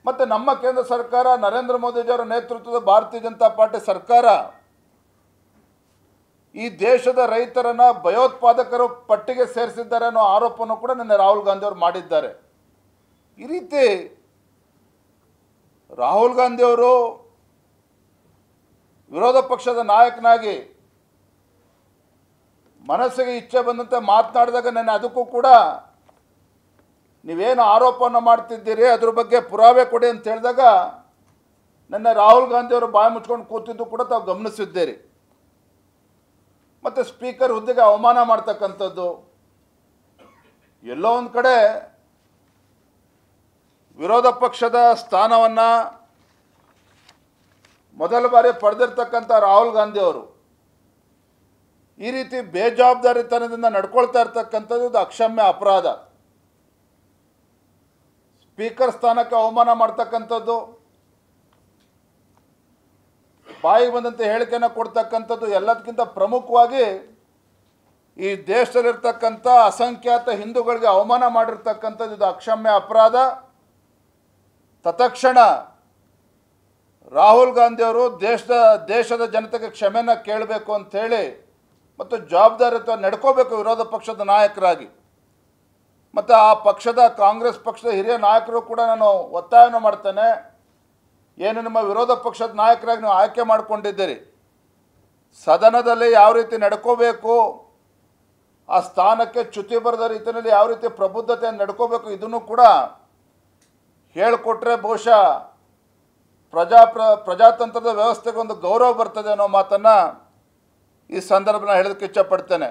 ಮತ್ತು ನಮ್ಮ ಕೇಂದ್ರ ಸರ್ಕಾರ ನರೇಂದ್ರ ಮೋದಿಜಿಯವರ ನೇತೃತ್ವದ ಭಾರತೀಯ ಜನತಾ ಪಾರ್ಟಿ ಸರ್ಕಾರ ಈ ದೇಶದ ರೈತರನ್ನು ಭಯೋತ್ಪಾದಕರು ಪಟ್ಟಿಗೆ ಸೇರಿಸಿದ್ದಾರೆ ಅನ್ನೋ ಆರೋಪವನ್ನು ಕೂಡ ನಿನ್ನೆ ರಾಹುಲ್ ಗಾಂಧಿ ಅವರು ಮಾಡಿದ್ದಾರೆ. ಈ ರೀತಿ ರಾಹುಲ್ ಗಾಂಧಿ ಅವರು ವಿರೋಧ ಪಕ್ಷದ ನಾಯಕನಾಗಿ ಮನಸ್ಸಿಗೆ ಇಚ್ಛೆ ಬಂದಂತೆ ಮಾತನಾಡಿದಾಗ ನಾನು ಅದಕ್ಕೂ ಕೂಡ ನೀವೇನು ಆರೋಪವನ್ನು ಮಾಡ್ತಿದ್ದೀರಿ ಅದ್ರ ಬಗ್ಗೆ ಪುರಾವೆ ಕೊಡಿ ಅಂತ ಹೇಳಿದಾಗ ನನ್ನ ರಾಹುಲ್ ಗಾಂಧಿ ಅವರು ಬಾಯಿ ಮುಚ್ಕೊಂಡು ಕೂತಿದ್ದು ಕೂಡ ತಾವು ಗಮನಿಸಿದ್ದೀರಿ. ಮತ್ತು ಸ್ಪೀಕರ್ ಹುದ್ದೆಗೆ ಅವಮಾನ ಮಾಡ್ತಕ್ಕಂಥದ್ದು, ಎಲ್ಲೋ ಒಂದು ಕಡೆ ವಿರೋಧ ಪಕ್ಷದ ಸ್ಥಾನವನ್ನು ಮೊದಲ ಬಾರಿ ಪಡೆದಿರ್ತಕ್ಕಂಥ ರಾಹುಲ್ ಗಾಂಧಿ ಅವರು ಈ ರೀತಿ ಬೇಜವಾಬ್ದಾರಿತನದಿಂದ ನಡ್ಕೊಳ್ತಾ ಇರ್ತಕ್ಕಂಥದ್ದು ಇದು ಅಕ್ಷಮ್ಯ ಅಪರಾಧ. ಸ್ಪೀಕರ್ ಸ್ಥಾನಕ್ಕೆ ಅವಮಾನ ಮಾಡ್ತಕ್ಕಂಥದ್ದು, ಬಾಯಿಗೆ ಬಂದಂತೆ ಹೇಳಿಕೆಯನ್ನು ಕೊಡ್ತಕ್ಕಂಥದ್ದು, ಎಲ್ಲದಕ್ಕಿಂತ ಪ್ರಮುಖವಾಗಿ ಈ ದೇಶದಲ್ಲಿರ್ತಕ್ಕಂಥ ಅಸಂಖ್ಯಾತ ಹಿಂದೂಗಳಿಗೆ ಅವಮಾನ ಮಾಡಿರ್ತಕ್ಕಂಥದ್ದು ಇದು ಅಕ್ಷಮ್ಯ ಅಪರಾಧ. ತತ್ಕ್ಷಣ ರಾಹುಲ್ ಗಾಂಧಿ ಅವರು ದೇಶದ ಜನತೆಗೆ ಕ್ಷಮೆಯನ್ನು ಕೇಳಬೇಕು ಅಂಥೇಳಿ ಮತ್ತು ಜವಾಬ್ದಾರಿಯುತ ನಡ್ಕೋಬೇಕು ವಿರೋಧ ಪಕ್ಷದ ನಾಯಕರಾಗಿ. ಮತ್ತು ಆ ಪಕ್ಷದ ಕಾಂಗ್ರೆಸ್ ಪಕ್ಷದ ಹಿರಿಯ ನಾಯಕರು ಕೂಡ ನಾನು ಒತ್ತಾಯವನ್ನು ಮಾಡ್ತೇನೆ, ಏನು ನಿಮ್ಮ ವಿರೋಧ ಪಕ್ಷದ ನಾಯಕರಾಗಿ ನೀವು ಆಯ್ಕೆ ಮಾಡಿಕೊಂಡಿದ್ದೀರಿ, ಸದನದಲ್ಲಿ ಯಾವ ರೀತಿ ನಡ್ಕೋಬೇಕು, ಆ ಸ್ಥಾನಕ್ಕೆ ಚ್ಯುತಿ ಬರದ ರೀತಿಯಲ್ಲಿ ಯಾವ ರೀತಿ ಪ್ರಬುದ್ಧತೆಯನ್ನು ನಡ್ಕೋಬೇಕು, ಇದನ್ನು ಕೂಡ ಹೇಳಿಕೊಟ್ರೆ ಬಹುಶಃ ಪ್ರಜಾತಂತ್ರದ ವ್ಯವಸ್ಥೆಗೆ ಒಂದು ಗೌರವ ಬರ್ತದೆ ಅನ್ನೋ ಮಾತನ್ನು ಈ ಸಂದರ್ಭನ ಹೇಳೋದಕ್ಕೆ ಇಚ್ಛಪಡ್ತೇನೆ.